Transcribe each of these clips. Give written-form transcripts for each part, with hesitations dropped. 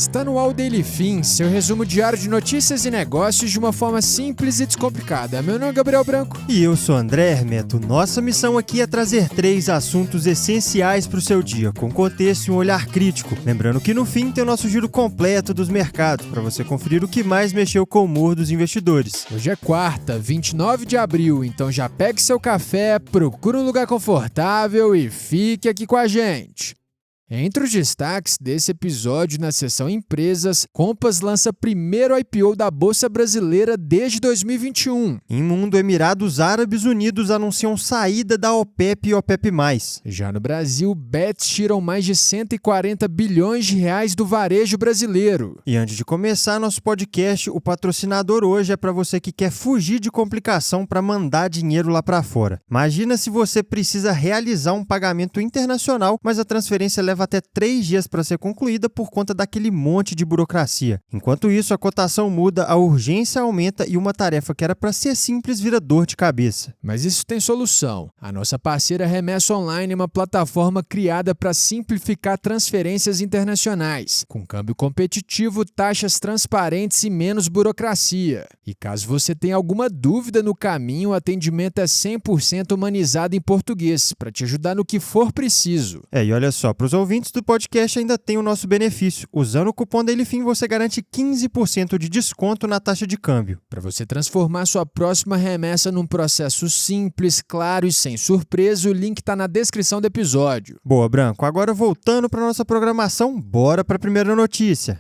Está no ar o Daily Fim, seu resumo diário de notícias e negócios de uma forma simples e descomplicada. Meu nome é Gabriel Branco. E eu sou André Hermeto. Nossa missão aqui é trazer 3 assuntos essenciais para o seu dia, com contexto e um olhar crítico. Lembrando que no fim tem o nosso giro completo dos mercados, para você conferir o que mais mexeu com o humor dos investidores. Hoje é quarta, 29 de abril, então já pegue seu café, procure um lugar confortável e fique aqui com a gente. Entre os destaques desse episódio na seção Empresas, Compass lança primeiro IPO da Bolsa Brasileira desde 2021. Em mundo, Emirados Árabes Unidos anunciam saída da OPEP e OPEP+. Já no Brasil, bets tiram mais de 140 bilhões de reais do varejo brasileiro. E antes de começar nosso podcast, o patrocinador hoje é para você que quer fugir de complicação para mandar dinheiro lá para fora. Imagina se você precisa realizar um pagamento internacional, mas a transferência leva até 3 dias para ser concluída por conta daquele monte de burocracia. Enquanto isso, a cotação muda, a urgência aumenta e uma tarefa que era para ser simples vira dor de cabeça. Mas isso tem solução. A nossa parceira Remessa Online é uma plataforma criada para simplificar transferências internacionais, com câmbio competitivo, taxas transparentes e menos burocracia. E caso você tenha alguma dúvida no caminho, o atendimento é 100% humanizado em português, para te ajudar no que for preciso. E olha só, para os ouvintes do podcast ainda tem o nosso benefício. Usando o cupom DailyFim você garante 15% de desconto na taxa de câmbio. Para você transformar sua próxima remessa num processo simples, claro e sem surpresa, o link está na descrição do episódio. Boa, Branco. Agora voltando para nossa programação, bora para a primeira notícia.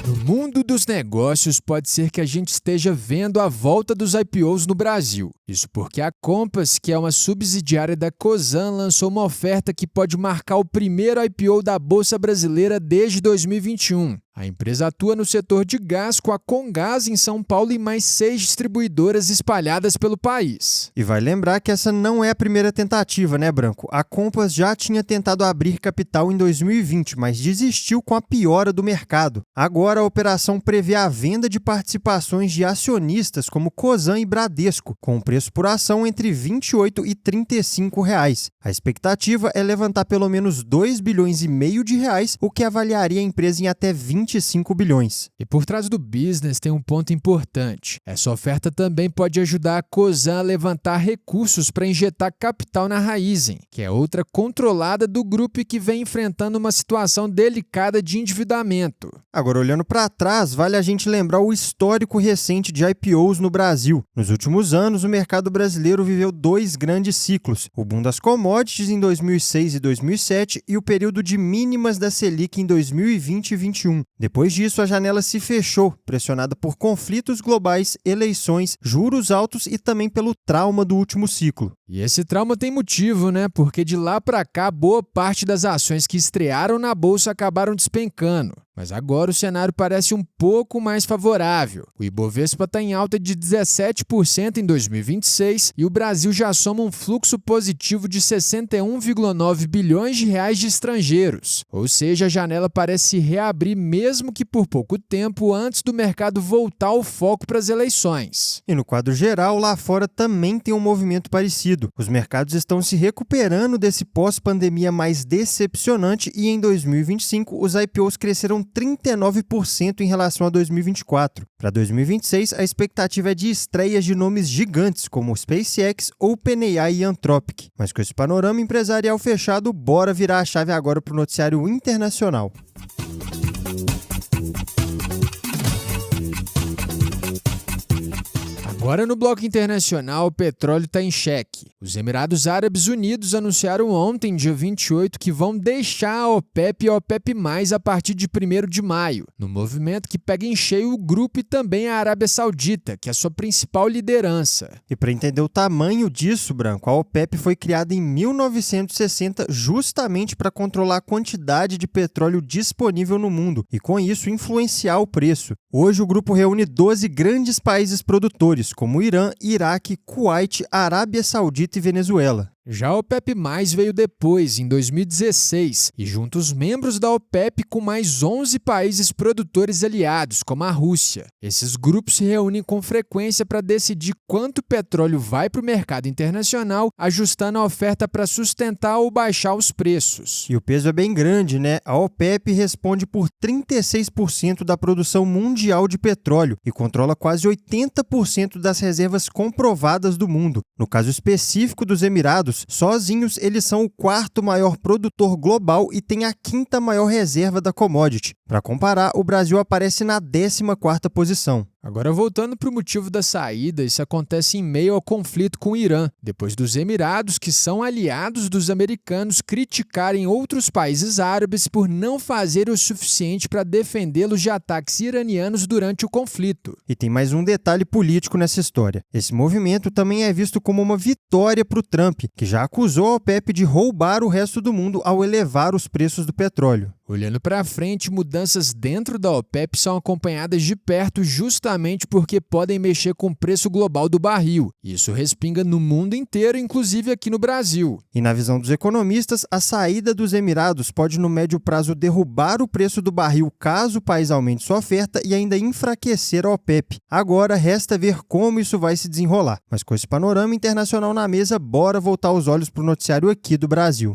No mundo dos negócios, pode ser que a gente esteja vendo a volta dos IPOs no Brasil. Isso porque a Compass, que é uma subsidiária da Cosan, lançou uma oferta que pode marcar o primeiro IPO da Bolsa Brasileira desde 2021. A empresa atua no setor de gás com a Comgás em São Paulo e mais 6 distribuidoras espalhadas pelo país. E vai lembrar que essa não é a primeira tentativa, né, Branco? A Compass já tinha tentado abrir capital em 2020, mas desistiu com a piora do mercado. Agora a operação prevê a venda de participações de acionistas como Cosan e Bradesco, com um preço por ação entre R$ 28 e R$ 35. A expectativa é levantar pelo menos 2,5 bilhões de reais, o que avaliaria a empresa em até 25 bilhões. E por trás do business tem um ponto importante. Essa oferta também pode ajudar a Cosan a levantar recursos para injetar capital na Raízen, que é outra controlada do grupo e que vem enfrentando uma situação delicada de endividamento. Agora, olhando para trás, vale a gente lembrar o histórico recente de IPOs no Brasil. Nos últimos anos, o mercado brasileiro viveu 2 grandes ciclos: o boom das commodities em 2006 e 2007 e o período de mínimas da Selic em 2020 e 2021. Depois disso, a janela se fechou, pressionada por conflitos globais, eleições, juros altos e também pelo trauma do último ciclo. E esse trauma tem motivo, né? Porque de lá para cá, boa parte das ações que estrearam na bolsa acabaram despencando. Mas agora o cenário parece um pouco mais favorável. O Ibovespa está em alta de 17% em 2026 e o Brasil já soma um fluxo positivo de 61,9 bilhões de reais de estrangeiros. Ou seja, a janela parece se reabrir mesmo que por pouco tempo antes do mercado voltar o foco para as eleições. E no quadro geral, lá fora também tem um movimento parecido. Os mercados estão se recuperando desse pós-pandemia mais decepcionante e em 2025 os IPOs cresceram 39% em relação a 2024. Para 2026, a expectativa é de estreias de nomes gigantes como SpaceX, OpenAI e Anthropic. Mas com esse panorama empresarial fechado, bora virar a chave agora para o noticiário internacional. Agora no bloco internacional, o petróleo está em xeque. Os Emirados Árabes Unidos anunciaram ontem, dia 28, que vão deixar a OPEP e a OPEP+, a partir de 1º de maio, no movimento que pega em cheio o grupo e também a Arábia Saudita, que é a sua principal liderança. E para entender o tamanho disso, Branco, a OPEP foi criada em 1960 justamente para controlar a quantidade de petróleo disponível no mundo e, com isso, influenciar o preço. Hoje, o grupo reúne 12 grandes países produtores, como Irã, Iraque, Kuwait, Arábia Saudita e Venezuela. Já a OPEP+ veio depois, em 2016, e junta os membros da OPEP com mais 11 países produtores aliados, como a Rússia. Esses grupos se reúnem com frequência para decidir quanto petróleo vai para o mercado internacional, ajustando a oferta para sustentar ou baixar os preços. E o peso é bem grande, né? A OPEP responde por 36% da produção mundial de petróleo e controla quase 80% das reservas comprovadas do mundo. No caso específico dos Emirados, sozinhos eles são o quarto maior produtor global e têm a quinta maior reserva da commodity. Para comparar, o Brasil aparece na 14ª posição. Agora, voltando para o motivo da saída, isso acontece em meio ao conflito com o Irã, depois dos Emirados, que são aliados dos americanos, criticarem outros países árabes por não fazer o suficiente para defendê-los de ataques iranianos durante o conflito. E tem mais um detalhe político nessa história. Esse movimento também é visto como uma vitória para o Trump, que já acusou a OPEP de roubar o resto do mundo ao elevar os preços do petróleo. Olhando para frente, mudanças dentro da OPEP são acompanhadas de perto justamente porque podem mexer com o preço global do barril. Isso respinga no mundo inteiro, inclusive aqui no Brasil. E na visão dos economistas, a saída dos Emirados pode no médio prazo derrubar o preço do barril caso o país aumente sua oferta e ainda enfraquecer a OPEP. Agora resta ver como isso vai se desenrolar. Mas com esse panorama internacional na mesa, bora voltar os olhos para o noticiário aqui do Brasil.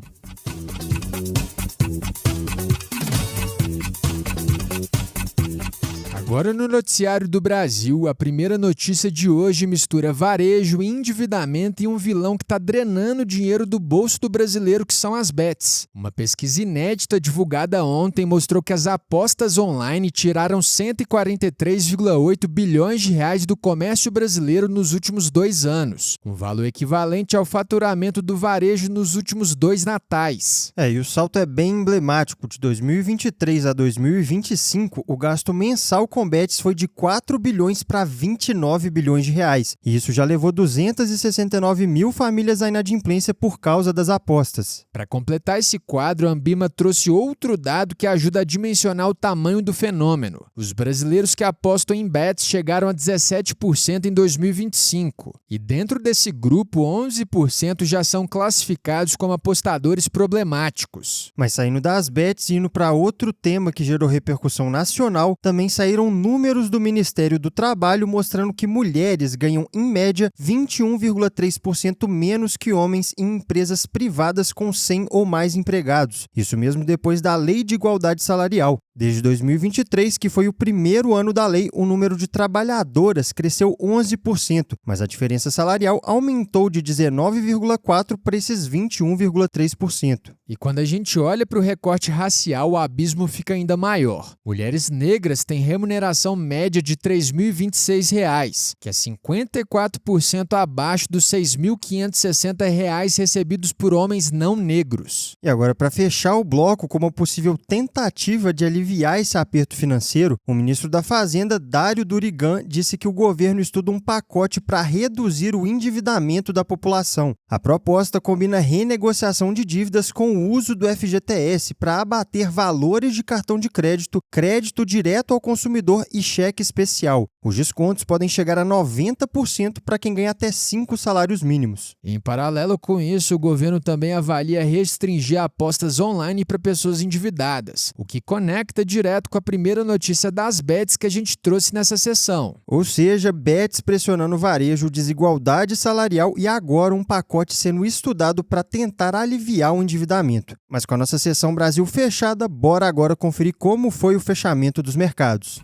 Agora no noticiário do Brasil, a primeira notícia de hoje mistura varejo, endividamento e um vilão que está drenando dinheiro do bolso do brasileiro, que são as bets. Uma pesquisa inédita divulgada ontem mostrou que as apostas online tiraram 143,8 bilhões de reais do comércio brasileiro nos últimos 2 anos, um valor equivalente ao faturamento do varejo nos últimos 2 natais. E o salto é bem emblemático. De 2023 a 2025, o gasto mensal com bets foi de 4 bilhões para 29 bilhões de reais. E isso já levou 269 mil famílias à inadimplência por causa das apostas. Para completar esse quadro, a Anbima trouxe outro dado que ajuda a dimensionar o tamanho do fenômeno. Os brasileiros que apostam em bets chegaram a 17% em 2025. E dentro desse grupo, 11% já são classificados como apostadores problemáticos. Mas saindo das bets e indo para outro tema que gerou repercussão nacional, também saíram números do Ministério do Trabalho mostrando que mulheres ganham, em média, 21,3% menos que homens em empresas privadas com 100 ou mais empregados. Isso mesmo depois da Lei de Igualdade Salarial. Desde 2023, que foi o primeiro ano da lei, o número de trabalhadoras cresceu 11%, mas a diferença salarial aumentou de 19,4% para esses 21,3%. E quando a gente olha para o recorte racial, o abismo fica ainda maior. Mulheres negras têm remuneração média de R$ 3.026, que é 54% abaixo dos R$ 6.560 recebidos por homens não negros. E agora, para fechar o bloco, como uma possível tentativa de aliviar esse aperto financeiro, o ministro da Fazenda, Dário Durigan, disse que o governo estuda um pacote para reduzir o endividamento da população. A proposta combina renegociação de dívidas com o uso do FGTS para abater valores de cartão de crédito, crédito direto ao consumidor e cheque especial. Os descontos podem chegar a 90% para quem ganha até 5 salários mínimos. Em paralelo com isso, o governo também avalia restringir apostas online para pessoas endividadas, o que conecta direto com a primeira notícia das bets que a gente trouxe nessa sessão. Ou seja, bets pressionando o varejo, desigualdade salarial e agora um pacote sendo estudado para tentar aliviar o endividamento. Mas com a nossa sessão Brasil fechada, bora agora conferir como foi o fechamento dos mercados.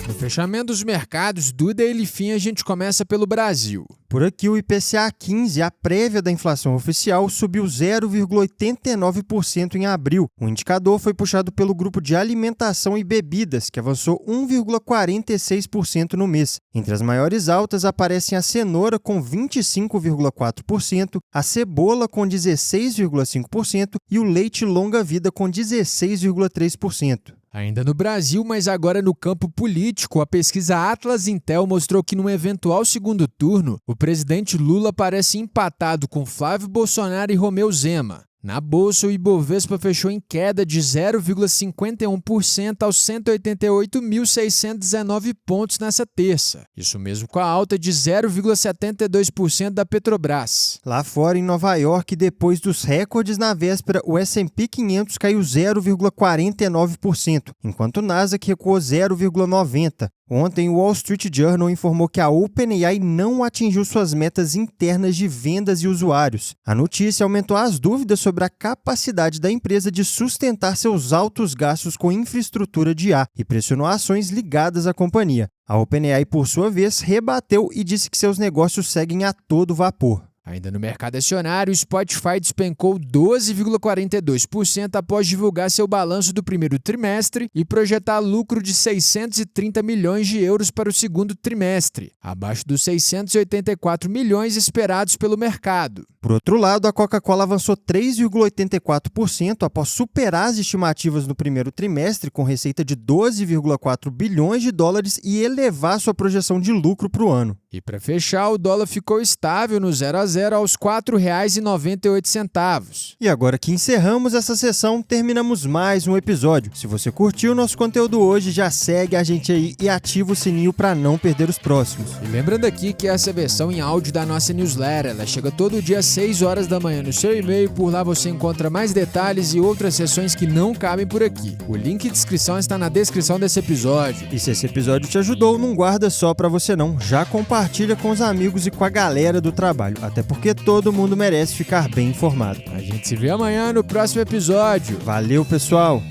No fechamento dos mercados do Daily Fin, a gente começa pelo Brasil. Por aqui, o IPCA 15, a prévia da inflação oficial, subiu 0,89% em abril. O indicador foi puxado pelo grupo de alimentação e bebidas, que avançou 1,46% no mês. Entre as maiores altas aparecem a cenoura com 25,4%, a cebola com 16,5% e o leite longa-vida com 16,3%. Ainda no Brasil, mas agora no campo político, a pesquisa Atlas Intel mostrou que num eventual segundo turno, o presidente Lula parece empatado com Flávio Bolsonaro e Romeu Zema. Na bolsa, o Ibovespa fechou em queda de 0,51% aos 188.619 pontos nessa terça. Isso mesmo com a alta de 0,72% da Petrobras. Lá fora, em Nova York, depois dos recordes na véspera, o S&P 500 caiu 0,49%, enquanto o Nasdaq recuou 0,90%. Ontem, o Wall Street Journal informou que a OpenAI não atingiu suas metas internas de vendas e usuários. A notícia aumentou as dúvidas sobre a capacidade da empresa de sustentar seus altos gastos com infraestrutura de IA e pressionou ações ligadas à companhia. A OpenAI, por sua vez, rebateu e disse que seus negócios seguem a todo vapor. Ainda no mercado acionário, o Spotify despencou 12,42% após divulgar seu balanço do primeiro trimestre e projetar lucro de 630 milhões de euros para o segundo trimestre, abaixo dos 684 milhões esperados pelo mercado. Por outro lado, a Coca-Cola avançou 3,84% após superar as estimativas no primeiro trimestre, com receita de 12,4 bilhões de dólares e elevar sua projeção de lucro para o ano. E para fechar, o dólar ficou estável no 0 a 0 aos R$ 4,98. E agora que encerramos essa sessão, terminamos mais um episódio. Se você curtiu o nosso conteúdo hoje, já segue a gente aí e ativa o sininho para não perder os próximos. E lembrando aqui que essa é a versão em áudio da nossa newsletter, ela chega todo dia às 6 horas da manhã no seu e-mail. Por lá você encontra mais detalhes e outras sessões que não cabem por aqui. O link de inscrição está na descrição desse episódio. E se esse episódio te ajudou, não guarda só para você não, já compartilha com os amigos e com a galera do trabalho, até porque todo mundo merece ficar bem informado. A gente se vê amanhã no próximo episódio. Valeu, pessoal!